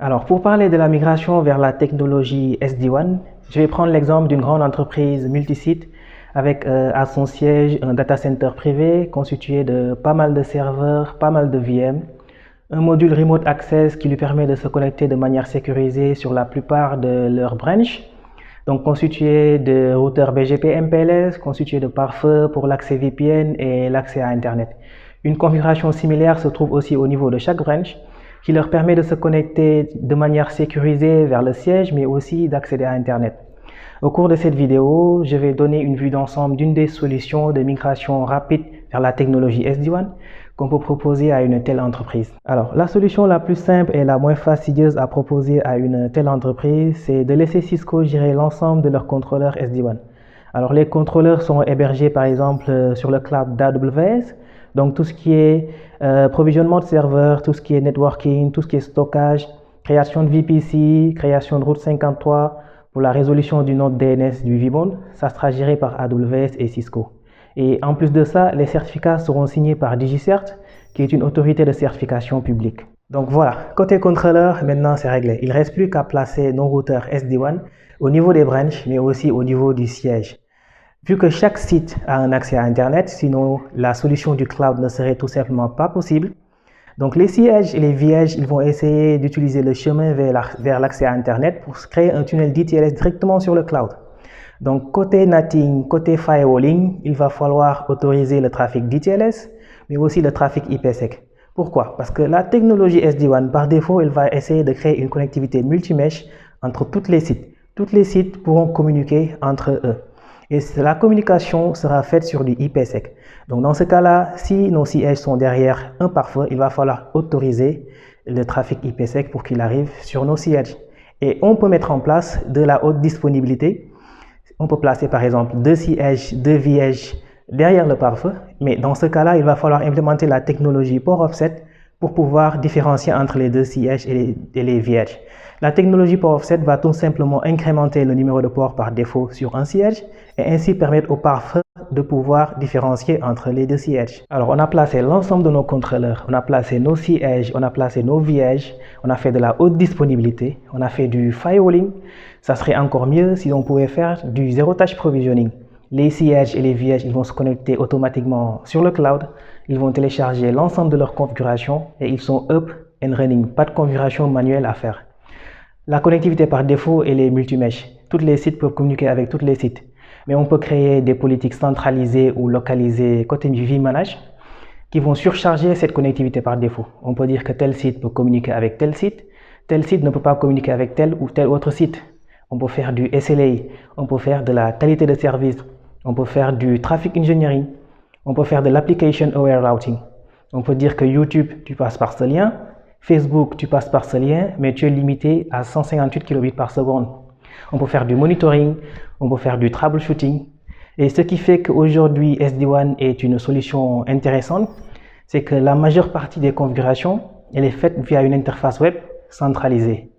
Alors, pour parler de la migration vers la technologie SD-WAN, je vais prendre l'exemple d'une grande entreprise multisite avec à son siège un data center privé constitué de pas mal de serveurs, pas mal de VM, un module Remote Access qui lui permet de se connecter de manière sécurisée sur la plupart de leurs branches, donc constitué de routeurs BGP MPLS, constitué de pare-feu pour l'accès VPN et l'accès à Internet. Une configuration similaire se trouve aussi au niveau de chaque branch, qui leur permet de se connecter de manière sécurisée vers le siège, mais aussi d'accéder à Internet. Au cours de cette vidéo, je vais donner une vue d'ensemble d'une des solutions de migration rapide vers la technologie SD-WAN qu'on peut proposer à une telle entreprise. Alors, la solution la plus simple et la moins fastidieuse à proposer à une telle entreprise, c'est de laisser Cisco gérer l'ensemble de leurs contrôleurs SD-WAN. Alors, les contrôleurs sont hébergés par exemple sur le cloud d'AWS, donc tout ce qui est provisionnement de serveurs, tout ce qui est networking, tout ce qui est stockage, création de VPC, création de route 53 pour la résolution du node DNS du vBond, ça sera géré par AWS et Cisco. Et en plus de ça, les certificats seront signés par DigiCert, qui est une autorité de certification publique. Donc voilà, côté contrôleur, maintenant c'est réglé. Il ne reste plus qu'à placer nos routeurs SD-WAN au niveau des branches, mais aussi au niveau du siège. Vu que chaque site a un accès à Internet, sinon la solution du cloud ne serait tout simplement pas possible. Donc les sièges et les VH, ils vont essayer d'utiliser le chemin vers l'accès à Internet pour créer un tunnel d'ITLS directement sur le cloud. Donc côté NATing, côté firewalling, il va falloir autoriser le trafic d'ITLS, mais aussi le trafic IPsec. Pourquoi? Parce que la technologie SD-WAN, par défaut, elle va essayer de créer une connectivité multimesh entre tous les sites. Tous les sites pourront communiquer entre eux. Et la communication sera faite sur du IPsec. Donc dans ce cas-là, si nos sièges sont derrière un pare-feu, il va falloir autoriser le trafic IPsec pour qu'il arrive sur nos sièges. Et on peut mettre en place de la haute disponibilité. On peut placer par exemple 2 sièges, 2 VH derrière le pare-feu. Mais dans ce cas-là, il va falloir implémenter la technologie port offset pour pouvoir différencier entre les 2 sièges et les VH. La technologie port offset va tout simplement incrémenter le numéro de port par défaut sur un siège et ainsi permettre au pare-feu de pouvoir différencier entre les 2 sièges. Alors on a placé l'ensemble de nos contrôleurs, on a placé nos sièges, on a placé nos VH, on a fait de la haute disponibilité, on a fait du firewalling. Ça serait encore mieux si on pouvait faire du zero touch provisioning. Les sièges et les VH, ils vont se connecter automatiquement sur le cloud, ils vont télécharger l'ensemble de leur configuration et ils sont up and running, pas de configuration manuelle à faire. La connectivité par défaut, elle est multimesh. Tous les sites peuvent communiquer avec tous les sites. Mais on peut créer des politiques centralisées ou localisées côté vManage qui vont surcharger cette connectivité par défaut. On peut dire que tel site peut communiquer avec tel site ne peut pas communiquer avec tel ou tel autre site. On peut faire du SLA, on peut faire de la qualité de service, on peut faire du traffic engineering, on peut faire de l'application aware routing. On peut dire que YouTube, tu passes par ce lien, Facebook, tu passes par ce lien, mais tu es limité à 158 kilobits par seconde. On peut faire du monitoring, on peut faire du troubleshooting. Et ce qui fait qu'aujourd'hui, SD-WAN est une solution intéressante, c'est que la majeure partie des configurations, elle est faite via une interface web centralisée.